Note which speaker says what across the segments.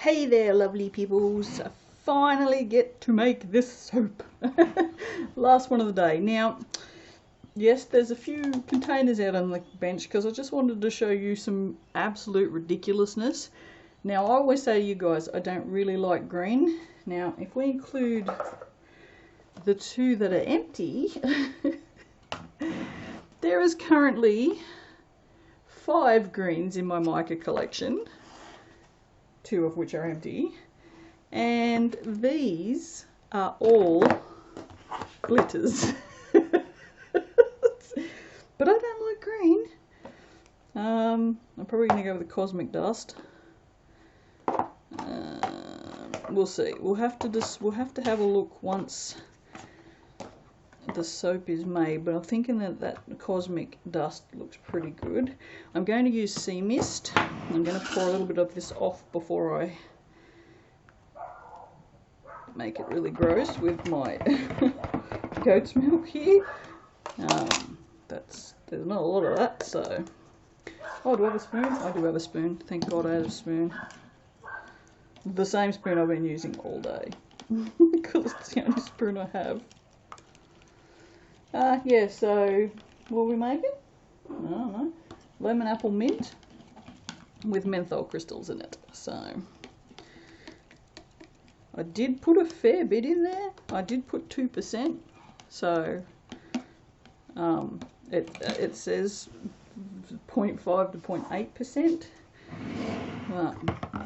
Speaker 1: Hey there, lovely peoples. I finally get to make this soap. Last one of the day. Now, yes, there's a few containers out on the bench because I just wanted to show you some absolute ridiculousness. Now, I always say to you guys, I don't really like green. Now, if we include the two that are empty, there is currently 5 greens in my mica collection, 2 of which are empty, and these are all glitters. But I don't like green. I'm probably going to go with the cosmic dust. We'll see. We'll have to have a look once the soap is made, but I'm thinking that cosmic dust looks pretty good. I'm going to use sea mist. I'm going to pour a little bit of this off before I make it really gross with my goat's milk here. There's not a lot of that, so... Oh, do I have a spoon? I do have a spoon. Thank God I have a spoon. The same spoon I've been using all day. Because it's the only spoon I have. Yeah, so what are we making? I don't know. Lemon apple mint with menthol crystals in it. So I did put a fair bit in there. I did put 2%. So it says 0.5 to 0.8%.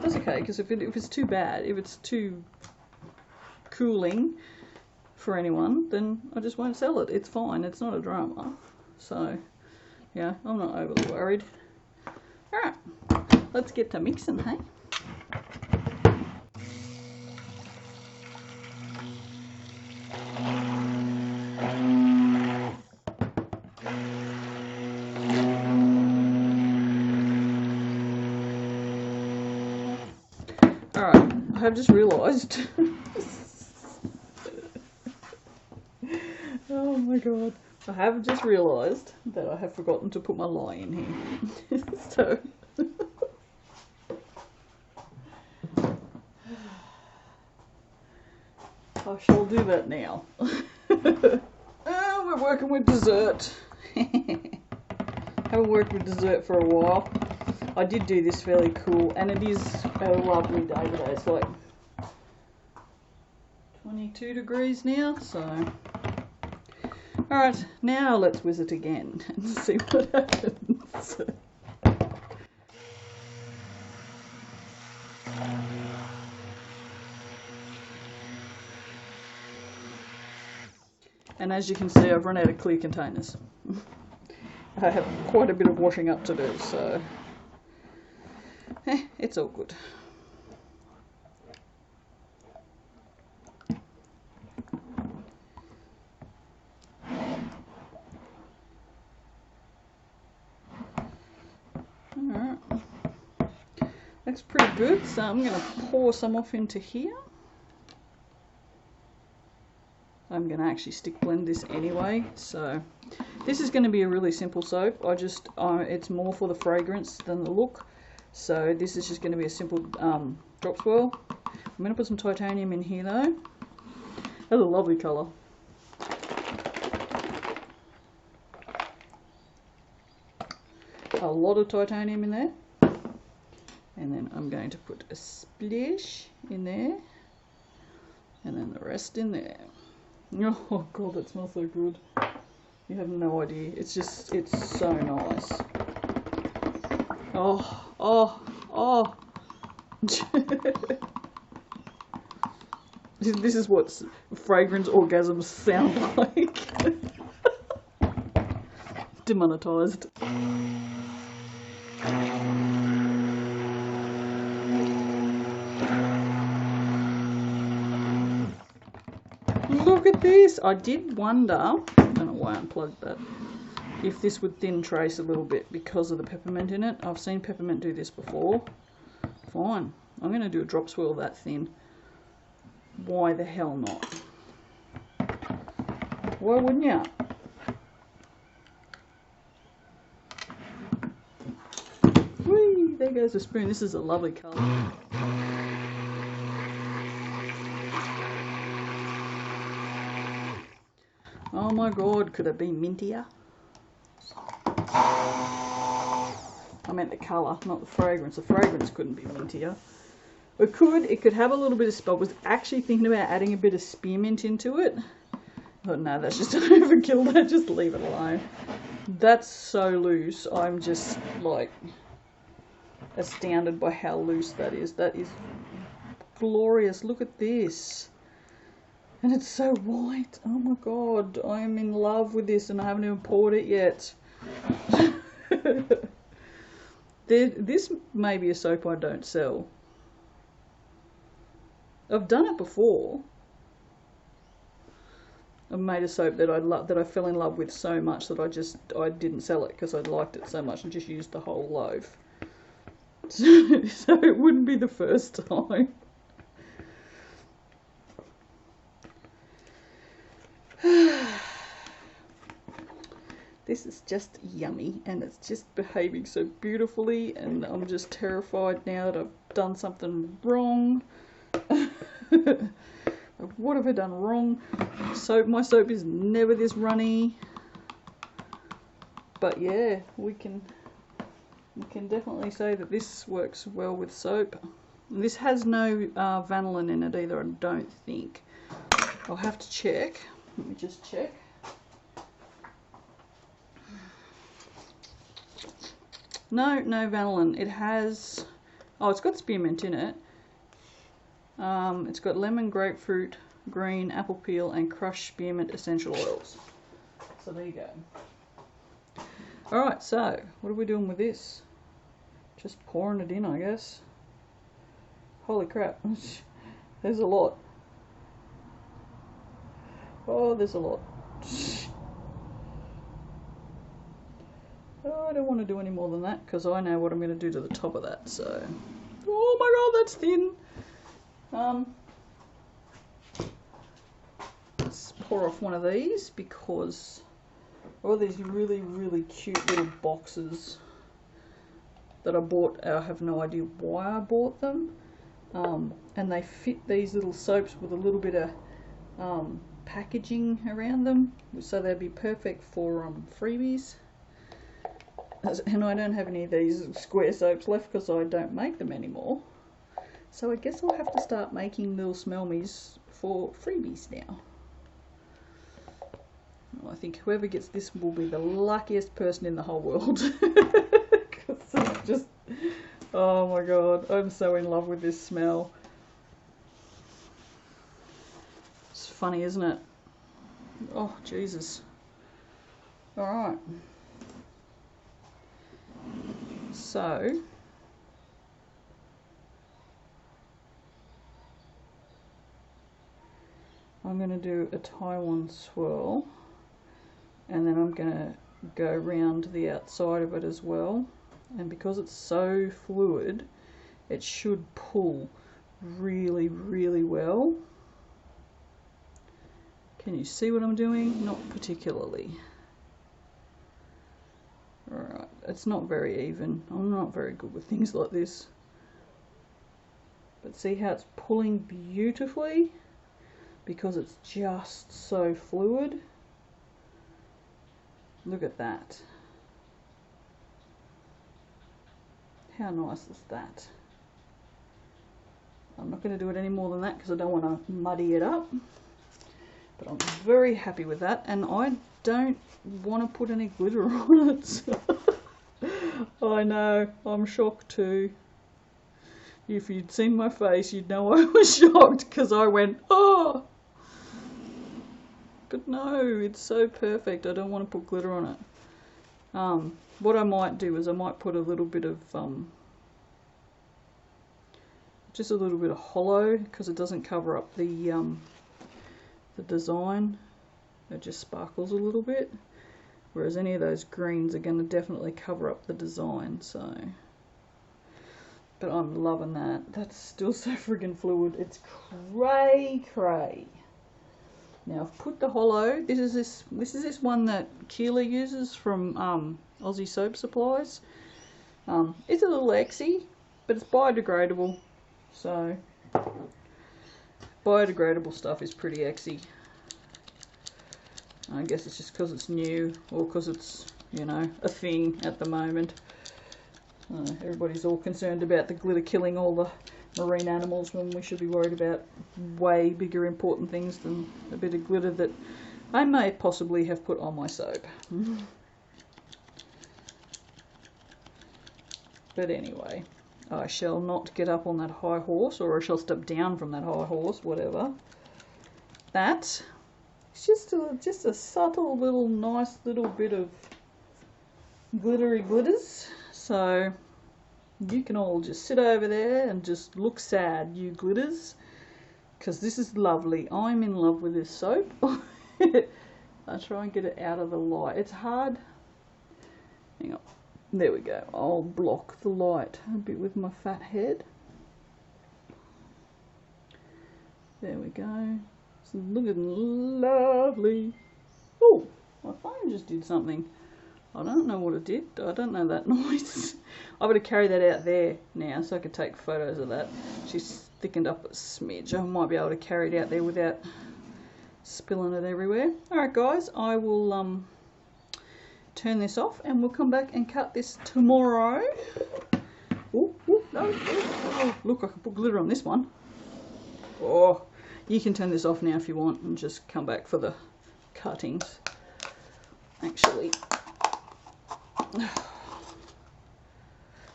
Speaker 1: That's okay, because if it's too bad, if it's too cooling for anyone, then I just won't sell it. It's fine. It's not a drama. So, yeah, I'm not overly worried. Alright, let's get to mixing, hey? Alright, I have just realised... Oh my god. I have just realised that I have forgotten to put my lye in here. So... I shall do that now. Oh, we're working with dessert. Haven't worked with dessert for a while. I did do this fairly cool, and it is a lovely day today. It's like 22 degrees now, so... Alright, now let's whiz it again and see what happens. And as you can see, I've run out of clear containers. I have quite a bit of washing up to do, so it's all good. Alright, looks pretty good, so I'm going to pour some off into here. I'm going to actually stick blend this anyway, so this is going to be a really simple soap. It's more for the fragrance than the look, so this is just going to be a simple drop swirl. I'm going to put some titanium in here though. That's a lovely colour. A lot of titanium in there, and then I'm going to put a splash in there, and then the rest in there. Oh god, that smells so good. You have no idea. It's so nice. Oh. This is what fragrance orgasms sound like. Demonetized. Look at this! I did wonder, I don't know why I unplugged that, if this would thin trace a little bit because of the peppermint in it. I've seen peppermint do this before. Fine. I'm going to do a drop swirl that thin. Why the hell not? Why wouldn't you? Whee! There goes the spoon. This is a lovely colour. Oh my god, could it be mintier? I meant the colour, not the fragrance. The fragrance couldn't be mintier. It could have a little bit of spell. I was actually thinking about adding a bit of spearmint into it. But no, that's just overkill. That, just leave it alone. That's so loose. I'm just like astounded by how loose that is. That is glorious. Look at this. And it's so white. Oh my god. I am in love with this and I haven't even poured it yet. This may be a soap I don't sell. I've done it before. I've made a soap that I fell in love with so much that I didn't sell it because I liked it so much and just used the whole loaf. So it wouldn't be the first time. This is just yummy and it's just behaving so beautifully, and I'm just terrified now that I've done something wrong. What have I done wrong? My soap is never this runny. But yeah, we can definitely say that this works well with soap. And this has no vanillin in it either, I don't think. I'll have to check. Let me just check. No vanillin. It has... Oh, it's got spearmint in it. It's got lemon, grapefruit, green, apple peel, and crushed spearmint essential oils. So there you go. Alright, so what are we doing with this? Just pouring it in, I guess. Holy crap. There's a lot. Oh, there's a lot. Oh, I don't want to do any more than that because I know what I'm going to do to the top of that. So, oh my god, that's thin. Let's pour off one of these because all these really cute little boxes that I bought. I have no idea why I bought them. And they fit these little soaps with a little bit of packaging around them, so they'd be perfect for freebies. And I don't have any of these square soaps left because I don't make them anymore. So I guess I'll have to start making little smell-me's for freebies now. Well, I think whoever gets this will be the luckiest person in the whole world. Because it's just, oh my god, I'm so in love with this smell. It's funny, isn't it? Oh, Jesus. Alright. So, I'm going to do a Taiwan swirl, and then I'm going to go around the outside of it as well. And because it's so fluid, it should pull really well. Can you see what I'm doing? Not particularly. Alright, it's not very even. I'm not very good with things like this. But see how it's pulling beautifully? Because it's just so fluid. Look at that. How nice is that? I'm not going to do it any more than that because I don't want to muddy it up. But I'm very happy with that, and I don't want to put any glitter on it. I know, I'm shocked too. If you'd seen my face, you'd know I was shocked because I went, oh! But no, it's so perfect. I don't want to put glitter on it. What I might do is I might put a little bit of, just a little bit of hollow because it doesn't cover up the design. It just sparkles a little bit, whereas any of those greens are going to definitely cover up the design. So, but I'm loving that. That's still so friggin' fluid. It's cray. Now I've put the hollow. This is this one that Keela uses from Aussie Soap Supplies. It's a little exy, but it's biodegradable. So biodegradable stuff is pretty exy. I guess it's just because it's new, or because it's, you know, a thing at the moment. Everybody's all concerned about the glitter killing all the marine animals when we should be worried about way bigger important things than a bit of glitter that I may possibly have put on my soap. But anyway, I shall not get up on that high horse, or I shall step down from that high horse, whatever. That is just a subtle little nice little bit of glittery glitters. So you can all just sit over there and just look sad, you glitters, because this is lovely. I'm in love with this soap. I'll try and get it out of the light. It's hard. Hang on. There we go. I'll block the light a bit with my fat head. There we go. It's looking lovely. Oh, my phone just did something. I don't know what it did. I don't know that noise. I'm going to carry that out there now so I can take photos of that. She's thickened up a smidge. I might be able to carry it out there without spilling it everywhere. Alright guys, I will turn this off and we'll come back and cut this tomorrow. Oh, no. Oh, look, I can put glitter on this one. Oh, you can turn this off now if you want and just come back for the cuttings. Actually,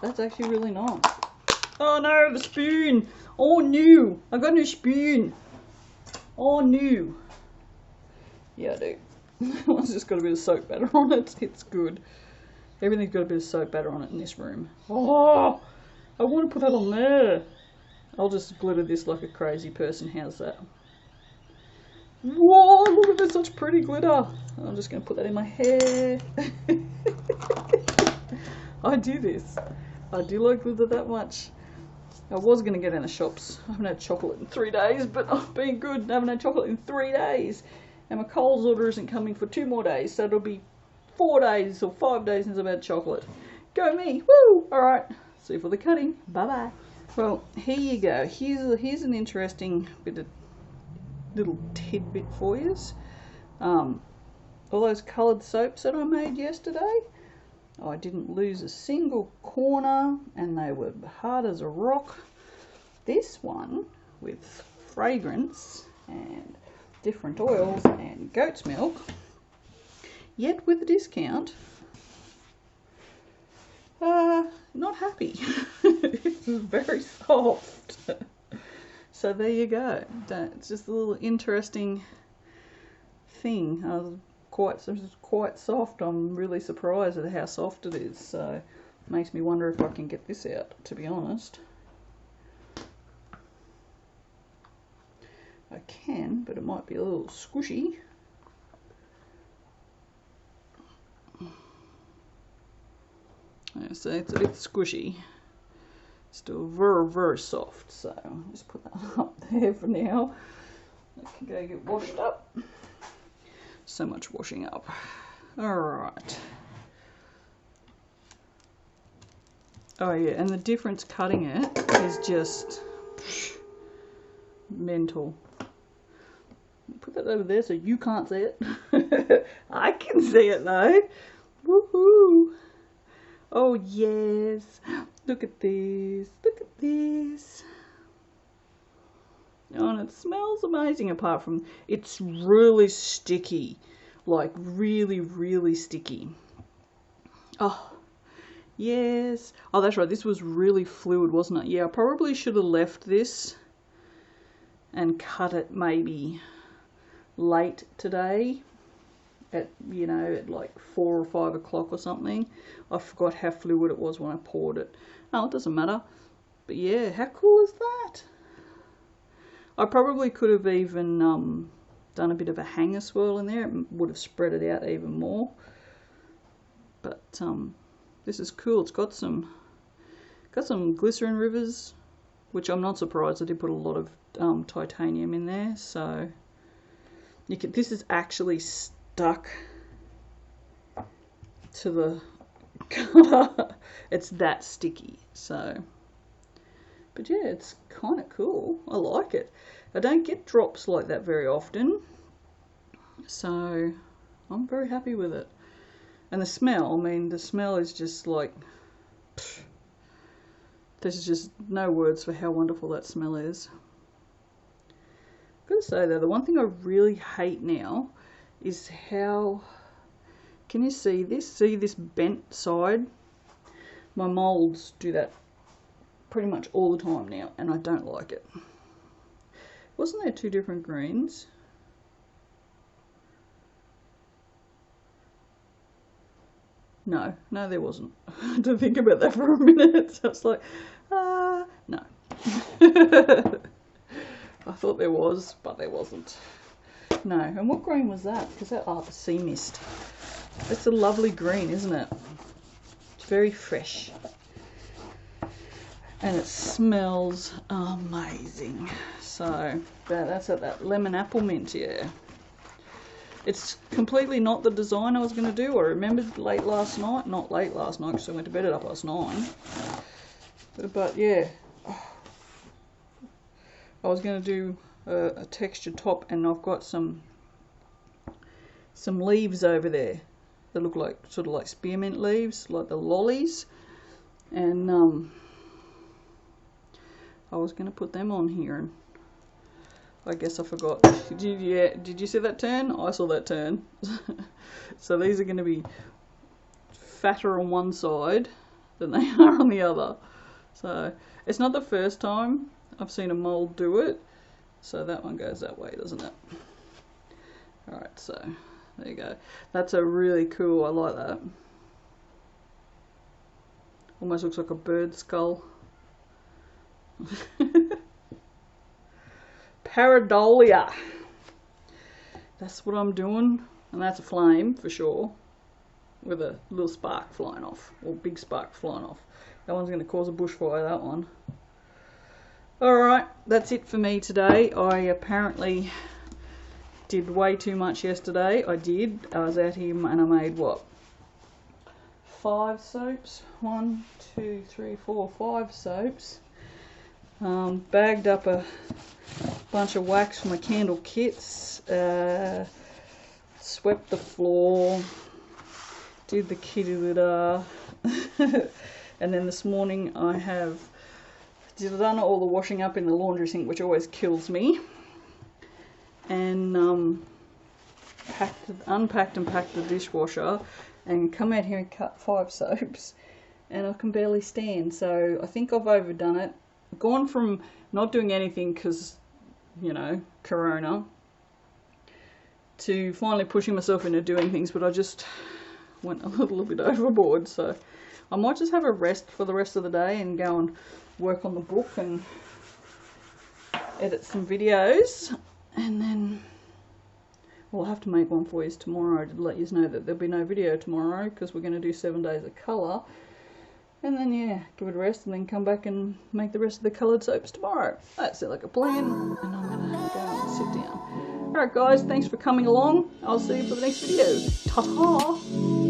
Speaker 1: that's actually really nice. Oh no, the spoon! Oh no, I got no spoon. Oh no. Yeah, I do. It's just got a bit of soap batter on it. It's good. Everything's got a bit of soap batter on it in this room. Oh, I want to put that on there. I'll just glitter this like a crazy person. How's that? Whoa, look at this, such pretty glitter. I'm just going to put that in my hair. I do this. I do like glitter that much. I was going to get in the shops. I haven't had chocolate in 3 days, but I've been good. I haven't had chocolate in 3 days. And my Coles order isn't coming for 2 more days, so it'll be 4 days or 5 days since I've had chocolate. Go me! Woo! Alright, see you for the cutting. Bye-bye. Well, here you go. Here's an interesting bit of little tidbit for you. All those coloured soaps that I made yesterday, I didn't lose a single corner and they were hard as a rock. This one with fragrance and different oils and goat's milk, yet with a discount, not happy. It's very soft. So there you go. It's just a little interesting thing. It's quite soft. I'm really surprised at how soft it is. So it makes me wonder if I can get this out, to be honest. I can, but it might be a little squishy. Yeah, so it's a bit squishy. Still very, very soft. So I'll just put that up there for now. I can go get washed up. So much washing up. Alright. Oh yeah, and the difference cutting it is just mental. Put that over there so you can't see it. I can see it though. Woohoo! Oh yes. Look at this. Look at this. Oh, and it smells amazing apart from it's really sticky. Like really, really sticky. Oh, yes. Oh, that's right. This was really fluid, wasn't it? Yeah, I probably should have left this and cut it maybe late today at, you know, at like 4 or 5 o'clock or something. I forgot how fluid it was when I poured it. Oh, it doesn't matter. But yeah, how cool is that? I probably could have even done a bit of a hanger swirl in there. It would have spread it out even more. But this is cool. It's got some glycerin rivers, which I'm not surprised. I did put a lot of titanium in there, so you can. This is actually stuck to the colour. It's that sticky. So, but yeah, it's kind of cool. I like it. I don't get drops like that very often, so I'm very happy with it. And the smell, I mean, the smell is just like, pff, there's just no words for how wonderful that smell is. I've got to say though, the one thing I really hate now is how, can you see this? See this bent side? My moulds do that pretty much all the time now, and I don't like it. Wasn't there two different greens? No, there wasn't. I had to think about that for a minute. So it's like, no. I thought there was, but there wasn't. No, and what green was that? Because that, the sea mist. It's a lovely green, isn't it? It's very fresh. And it smells amazing. So, that's at that lemon apple mint, yeah. It's completely not the design I was going to do. I remembered late last night. Not late last night, because I went to bed at 9:30. But yeah. I was going to do a textured top, and I've got some leaves over there that look like sort of like spearmint leaves, like the lollies, and I was going to put them on here, and I guess I forgot. Did you see that turn? I saw that turn. So these are going to be fatter on one side than they are on the other. So it's not the first time I've seen a mould do it. So that one goes that way, doesn't it? Alright, so there you go. That's a really cool, I like that. Almost looks like a bird skull. Pareidolia. That's what I'm doing. And that's a flame for sure. With a little spark flying off. Or big spark flying off. That one's going to cause a bushfire, that one. Alright, that's it for me today. I apparently did way too much yesterday. I did. I was out here and I made what? 5 soaps? 1, 2, 3, 4, 5 soaps. Bagged up a bunch of wax for my candle kits. Swept the floor. Did the kitty litter. And then this morning I have done all the washing up in the laundry sink, which always kills me, and unpacked and packed the dishwasher, and come out here and cut 5 soaps, and I can barely stand. So I think I've overdone it. Gone from not doing anything because, you know, Corona, to finally pushing myself into doing things, but I just went a little bit overboard. So I might just have a rest for the rest of the day and go and work on the book and edit some videos, and then we'll have to make one for you tomorrow to let you know that there'll be no video tomorrow because we're going to do 7 days of colour, and then yeah, give it a rest and then come back and make the rest of the coloured soaps tomorrow. That sounds like a plan, and I'm going to go and sit down. Alright guys, thanks for coming along. I'll see you for the next video. Ta-ta!